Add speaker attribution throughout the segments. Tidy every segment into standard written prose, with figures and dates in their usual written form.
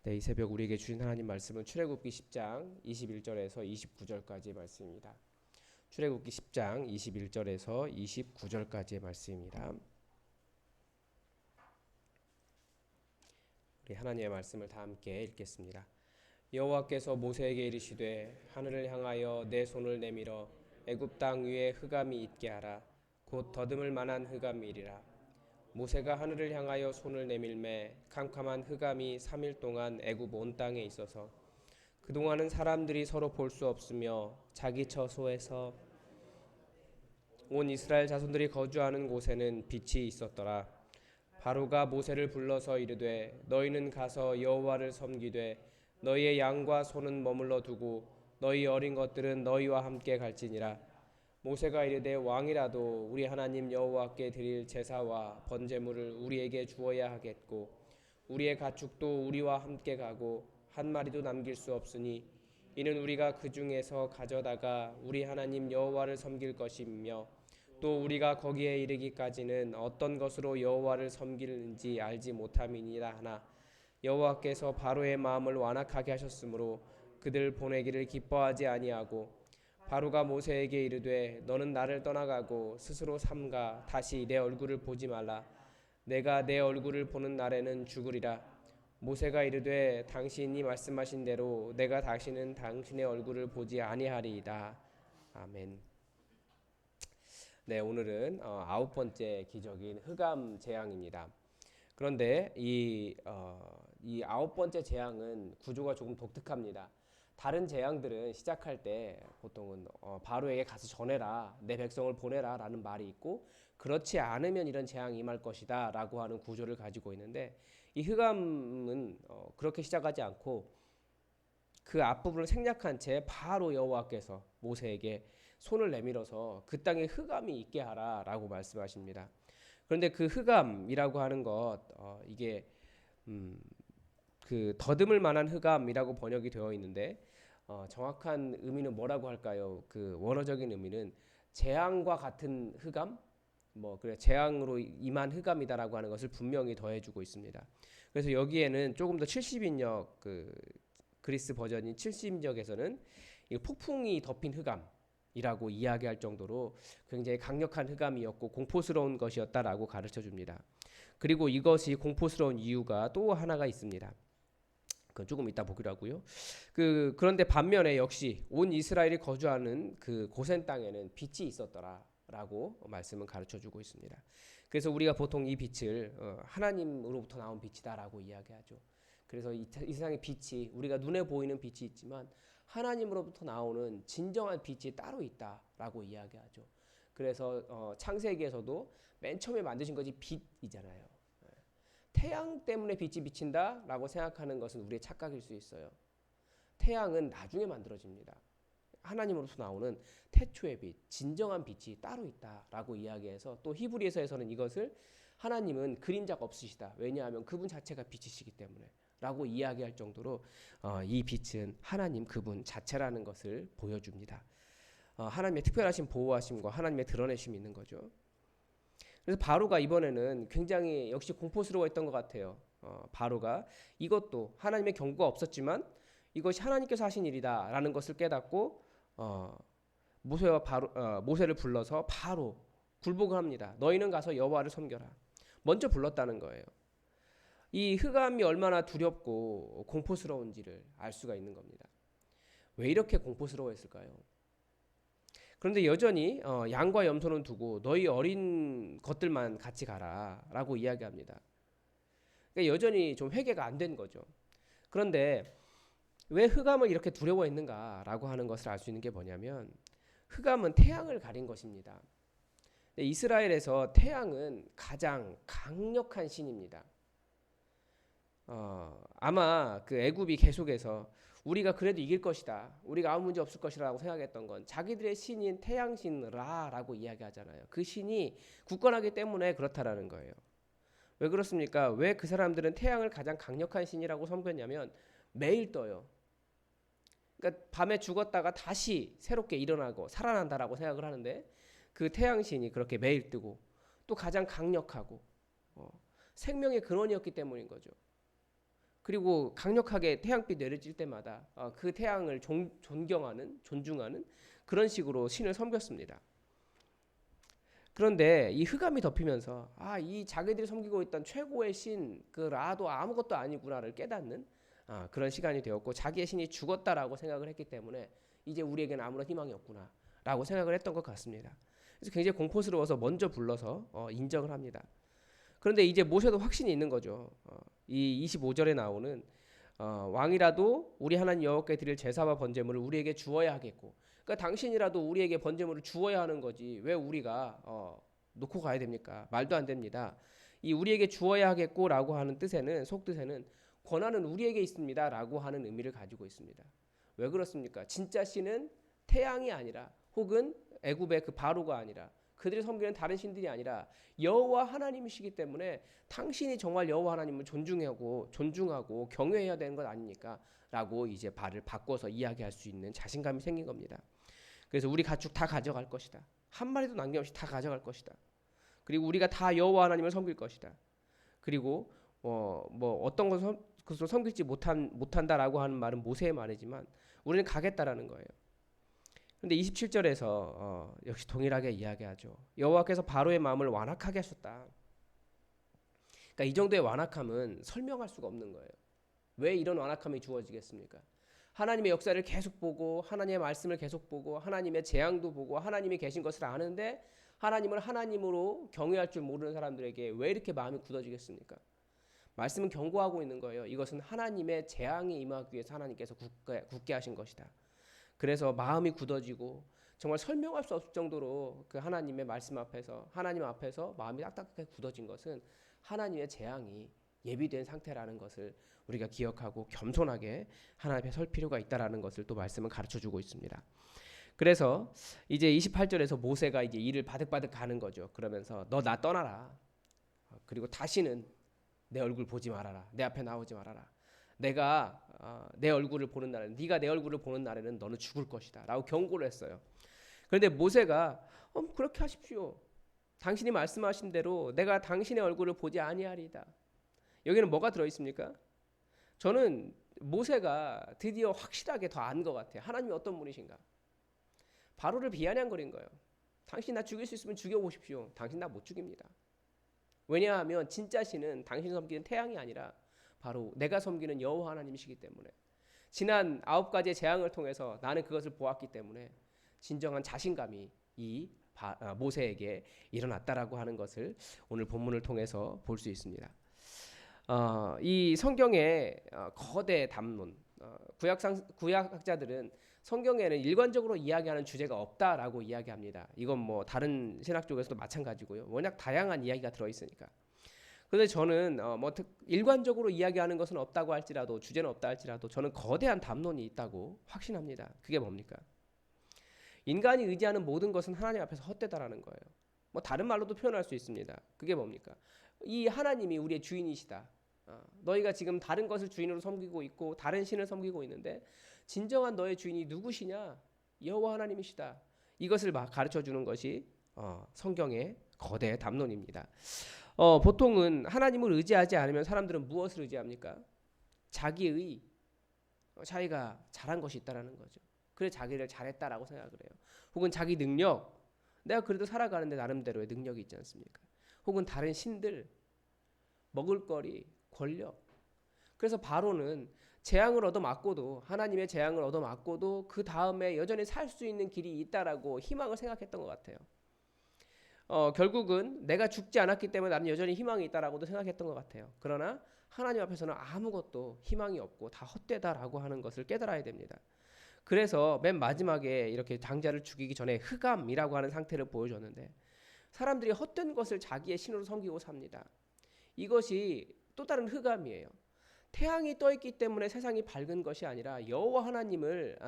Speaker 1: 네, 이 새벽 우리에게 주신 하나님 말씀은 출애굽기 10장 21절에서 29절까지의 말씀입니다. 출애굽기 10장 21절에서 29절까지의 말씀입니다. 우리 하나님의 말씀을 다 함께 읽겠습니다. 여호와께서 모세에게 이르시되 하늘을 향하여 내 손을 내밀어 애굽 땅 위에 흑암이 있게 하라. 곧 더듬을 만한 흑암이리라. 모세가 하늘을 향하여 손을 내밀매 캄캄한 흑암이 3일 동안 애굽 온 땅에 있어서 그동안은 사람들이 서로 볼 수 없으며 자기 처소에서 온 이스라엘 자손들이 거주하는 곳에는 빛이 있었더라. 바로가 모세를 불러서 이르되 너희는 가서 여호와를 섬기되 너희의 양과 소는 머물러 두고 너희 어린 것들은 너희와 함께 갈지니라. 모세가 이르되 왕이라도 우리 하나님 여호와께 드릴 제사와 번제물을 우리에게 주어야 하겠고 우리의 가축도 우리와 함께 가고 한 마리도 남길 수 없으니 이는 우리가 그 중에서 가져다가 우리 하나님 여호와를 섬길 것이며 또 우리가 거기에 이르기까지는 어떤 것으로 여호와를 섬기는지 알지 못함이니라 하나 여호와께서 바로의 마음을 완악하게 하셨으므로 그들 보내기를 기뻐하지 아니하고 바로가 모세에게 이르되 너는 나를 떠나가고 스스로 삼가 다시 내 얼굴을 보지 말라. 내가 내 얼굴을 보는 날에는 죽으리라. 모세가 이르되 당신이 말씀하신 대로 내가 다시는 당신의 얼굴을 보지 아니하리이다. 아멘. 네, 오늘은 9번째 기적인 흑암 재앙입니다. 그런데 이 9번째 재앙은 구조가 조금 독특합니다. 다른 재앙들은 시작할 때 보통은 바로에게 가서 전해라, 내 백성을 보내라 라는 말이 있고, 그렇지 않으면 이런 재앙이 임할 것이다 라고 하는 구조를 가지고 있는데, 이 흑암은 그렇게 시작하지 않고 그 앞부분을 생략한 채 바로 여호와께서 모세에게 손을 내밀어서 그 땅에 흑암이 있게 하라 라고 말씀하십니다. 그런데 그 흑암이라고 하는 것, 이게 그 더듬을 만한 흑암이라고 번역이 되어 있는데 정확한 의미는 뭐라고 할까요? 그 원어적인 의미는 재앙과 같은 흑암, 뭐 그래 재앙으로 임한 흑암이다라고 하는 것을 분명히 더해주고 있습니다. 그래서 여기에는 조금 더 70인역 그 그리스 버전인 70인역에서는 이 폭풍이 덮인 흑암이라고 이야기할 정도로 굉장히 강력한 흑암이었고 공포스러운 것이었다라고 가르쳐 줍니다. 그리고 이것이 공포스러운 이유가 또 하나가 있습니다. 그건 조금 이따 보기로 하고요. 그런데 반면에 역시 온 이스라엘이 거주하는 그 고센 땅에는 빛이 있었더라라고 말씀은 가르쳐주고 있습니다. 그래서 우리가 보통 이 빛을 하나님으로부터 나온 빛이다라고 이야기하죠. 그래서 이 세상의 빛이 우리가 눈에 보이는 빛이 있지만 하나님으로부터 나오는 진정한 빛이 따로 있다라고 이야기하죠. 그래서 창세기에서도 맨 처음에 만드신 것이 빛이잖아요. 태양 때문에 빛이 비친다 라고 생각하는 것은 우리의 착각일 수 있어요. 태양은 나중에 만들어집니다. 하나님으로부터 나오는 태초의 빛, 진정한 빛이 따로 있다 라고 이야기해서 또 히브리서에서는 이것을 하나님은 그림자가 없으시다. 왜냐하면 그분 자체가 빛이시기 때문에 라고 이야기할 정도로 이 빛은 하나님 그분 자체라는 것을 보여줍니다. 하나님의 특별하신 보호하심과 하나님의 드러내심이 있는 거죠. 그래서 바로가 이번에는 굉장히 역시 공포스러워했던 것 같아요. 바로가 이것도 하나님의 경고가 없었지만 이것이 하나님께서 하신 일이다라는 것을 깨닫고 모세를 불러서 바로 굴복을 합니다. 너희는 가서 여호와를 섬겨라. 먼저 불렀다는 거예요. 이 흑암이 얼마나 두렵고 공포스러운지를 알 수가 있는 겁니다. 왜 이렇게 공포스러워했을까요? 그런데 여전히 양과 염소는 두고 너희 어린 것들만 같이 가라 라고 이야기합니다. 그러니까 여전히 좀 회개가 안 된 거죠. 그런데 왜 흑암을 이렇게 두려워했는가 라고 하는 것을 알 수 있는 게 뭐냐면 흑암은 태양을 가린 것입니다. 이스라엘에서 태양은 가장 강력한 신입니다. 아마 그 애굽이 계속해서 우리가 그래도 이길 것이다, 우리가 아무 문제 없을 것이라고 생각했던 건 자기들의 신인 태양신 라라고 이야기하잖아요. 그 신이 굳건하기 때문에 그렇다라는 거예요. 왜 그렇습니까? 왜 그 사람들은 태양을 가장 강력한 신이라고 섬겼냐면 매일 떠요. 그러니까 밤에 죽었다가 다시 새롭게 일어나고 살아난다라고 생각을 하는데 그 태양신이 그렇게 매일 뜨고 또 가장 강력하고 생명의 근원이었기 때문인 거죠. 그리고 강력하게 태양빛 내려질 때마다 그 태양을 존중하는 그런 식으로 신을 섬겼습니다. 그런데 이 흑암이 덮이면서 이 자기들이 섬기고 있던 최고의 신 그 라도 아무것도 아니구나를 깨닫는 그런 시간이 되었고, 자기의 신이 죽었다라고 생각을 했기 때문에 이제 우리에게는 아무런 희망이 없구나라고 생각을 했던 것 같습니다. 그래서 굉장히 공포스러워서 먼저 불러서 인정을 합니다. 그런데 이제 모세도 확신이 있는 거죠. 이 25절에 나오는 왕이라도 우리 하나님 여호와께 드릴 제사와 번제물을 우리에게 주어야 하겠고, 그러니까 당신이라도 우리에게 번제물을 주어야 하는 거지 왜 우리가 놓고 가야 됩니까? 말도 안 됩니다. 이 우리에게 주어야 하겠고라고 하는 뜻에는, 속뜻에는 권한은 우리에게 있습니다라고 하는 의미를 가지고 있습니다. 왜 그렇습니까? 진짜 신은 태양이 아니라, 혹은 애굽의 그 바로가 아니라, 그들이 섬기는 다른 신들이 아니라 여호와 하나님이시기 때문에 당신이 정말 여호와 하나님을 존중하고 경외해야 되는 것 아닙니까? 라고 이제 발을 바꿔서 이야기할 수 있는 자신감이 생긴 겁니다. 그래서 우리 가축 다 가져갈 것이다. 한 마리도 남김없이 다 가져갈 것이다. 그리고 우리가 다 여호와 하나님을 섬길 것이다. 그리고 뭐 어떤 것을 섬길지 못한다라고 하는 말은 모세의 말이지만 우리는 가겠다라는 거예요. 그런데 27절에서 역시 동일하게 이야기하죠. 여호와께서 바로의 마음을 완악하게 하셨다. 그러니까 이 정도의 완악함은 설명할 수가 없는 거예요. 왜 이런 완악함이 주어지겠습니까? 하나님의 역사를 계속 보고, 하나님의 말씀을 계속 보고, 하나님의 재앙도 보고, 하나님이 계신 것을 아는데 하나님을 하나님으로 경외할 줄 모르는 사람들에게 왜 이렇게 마음이 굳어지겠습니까? 말씀은 경고하고 있는 거예요. 이것은 하나님의 재앙이 임하기 위해서 하나님께서 굳게 하신 것이다. 그래서 마음이 굳어지고 정말 설명할 수 없을 정도로 그 하나님의 말씀 앞에서, 하나님 앞에서 마음이 딱딱하게 굳어진 것은 하나님의 재앙이 예비된 상태라는 것을 우리가 기억하고 겸손하게 하나님 앞에 설 필요가 있다라는 것을 또 말씀은 가르쳐주고 있습니다. 그래서 이제 28절에서 모세가 이제 이를 바득바득 가는 거죠. 그러면서 너 나 떠나라. 그리고 다시는 내 얼굴 보지 말아라. 내 앞에 나오지 말아라. 내가 내 얼굴을 보는 날에는, 네가 내 얼굴을 보는 날에는 너는 죽을 것이다 라고 경고를 했어요. 그런데 모세가 그렇게 하십시오. 당신이 말씀하신 대로 내가 당신의 얼굴을 보지 아니하리이다. 여기는 뭐가 들어있습니까? 저는 모세가 드디어 확실하게 더 안 것 같아요. 하나님이 어떤 분이신가. 바로를 비아냥거린 거예요. 당신 나 죽일 수 있으면 죽여보십시오. 당신 나 못 죽입니다. 왜냐하면 진짜 신은 당신이 섬기는 태양이 아니라 바로 내가 섬기는 여호와 하나님이시기 때문에, 지난 9가지의 재앙을 통해서 나는 그것을 보았기 때문에 진정한 자신감이 이 모세에게 일어났다라고 하는 것을 오늘 본문을 통해서 볼 수 있습니다. 이 성경의 거대 담론, 구약학자들은 성경에는 일관적으로 이야기하는 주제가 없다라고 이야기합니다. 이건 뭐 다른 신학 쪽에서도 마찬가지고요. 워낙 다양한 이야기가 들어있으니까. 그런데 저는 일관적으로 이야기하는 것은 없다고 할지라도, 주제는 없다 할지라도 저는 거대한 담론이 있다고 확신합니다. 그게 뭡니까? 인간이 의지하는 모든 것은 하나님 앞에서 헛되다라는 거예요. 뭐 다른 말로도 표현할 수 있습니다. 그게 뭡니까? 이 하나님이 우리의 주인이시다. 너희가 지금 다른 것을 주인으로 섬기고 있고 다른 신을 섬기고 있는데 진정한 너의 주인이 누구시냐? 여호와 하나님이시다. 이것을 가르쳐 주는 것이 성경의 거대 담론입니다. 보통은 하나님을 의지하지 않으면 사람들은 무엇을 의지합니까? 자기의 자기가 잘한 것이 있다라는 거죠. 그래 자기를 잘했다라고 생각을 해요. 혹은 자기 능력, 내가 그래도 살아가는데 나름대로의 능력이 있지 않습니까? 혹은 다른 신들, 먹을거리, 권력. 그래서 바로는 재앙을 얻어맞고도, 하나님의 재앙을 얻어맞고도 그 다음에 여전히 살 수 있는 길이 있다라고 희망을 생각했던 것 같아요. 결국은 내가 죽지 않았기 때문에 나는 여전히 희망이 있다라고도 생각했던 것 같아요. 그러나 하나님 앞에서는 아무것도 희망이 없고 다 헛되다라고 하는 것을 깨달아야 됩니다. 그래서 맨 마지막에 이렇게 장자를 죽이기 전에 흑암이라고 하는 상태를 보여줬는데, 사람들이 헛된 것을 자기의 신으로 섬기고 삽니다. 이것이 또 다른 흑암이에요. 태양이 떠있기 때문에 세상이 밝은 것이 아니라 여호와 하나님을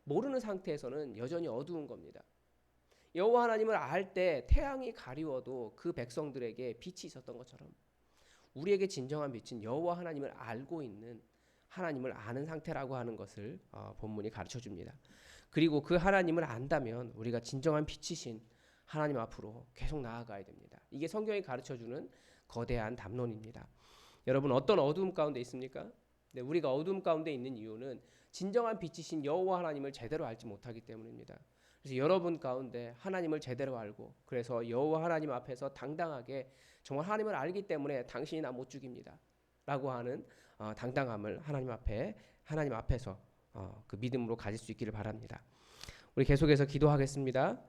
Speaker 1: 모르는 상태에서는 여전히 어두운 겁니다. 여호와 하나님을 알 때 태양이 가리워도 그 백성들에게 빛이 있었던 것처럼 우리에게 진정한 빛은 여호와 하나님을 알고 있는, 하나님을 아는 상태라고 하는 것을 본문이 가르쳐줍니다. 그리고 그 하나님을 안다면 우리가 진정한 빛이신 하나님 앞으로 계속 나아가야 됩니다. 이게 성경이 가르쳐주는 거대한 담론입니다. 여러분 어떤 어두움 가운데 있습니까? 네, 우리가 어둠 가운데 있는 이유는 진정한 빛이신 여호와 하나님을 제대로 알지 못하기 때문입니다. 그래서 여러분 가운데 하나님을 제대로 알고 그래서 여호와 하나님 앞에서 당당하게 정말 하나님을 알기 때문에 당신이 나 못 죽입니다 라고 하는 당당함을 하나님 앞에서 그 믿음으로 가질 수 있기를 바랍니다. 우리 계속해서 기도하겠습니다.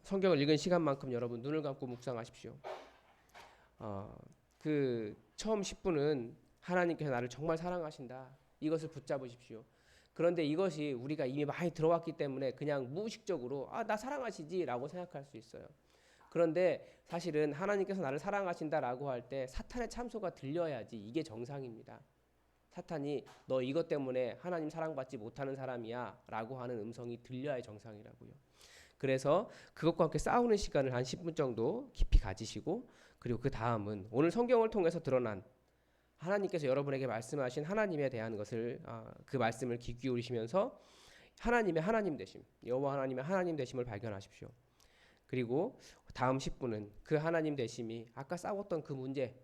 Speaker 1: 성경을 읽은 시간만큼 여러분 눈을 감고 묵상하십시오. 그 처음 10분은 하나님께서 나를 정말 사랑하신다. 이것을 붙잡으십시오. 그런데 이것이 우리가 이미 많이 들어왔기 때문에 그냥 무의식적으로 나 사랑하시지라고 생각할 수 있어요. 그런데 사실은 하나님께서 나를 사랑하신다라고 할 때 사탄의 참소가 들려야지 이게 정상입니다. 사탄이 너 이것 때문에 하나님 사랑받지 못하는 사람이야 라고 하는 음성이 들려야 정상이라고요. 그래서 그것과 함께 싸우는 시간을 한 10분 정도 깊이 가지시고 그리고 그 다음은 오늘 성경을 통해서 드러난 하나님께서 여러분에게 말씀하신 하나님에 대한 것을 그 말씀을 귀 기울이시면서 하나님의 하나님 되심, 여호와 하나님의 하나님 되심을 발견하십시오. 그리고 다음 10분은 그 하나님 되심이 아까 싸웠던 그 문제,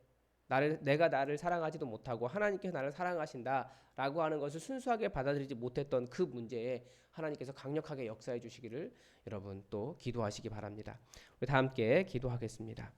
Speaker 1: 내가 나를 사랑하지도 못하고 하나님께서 나를 사랑하신다라고 하는 것을 순수하게 받아들이지 못했던 그 문제에 하나님께서 강력하게 역사해 주시기를 여러분 또 기도하시기 바랍니다. 우리 다 함께 기도하겠습니다.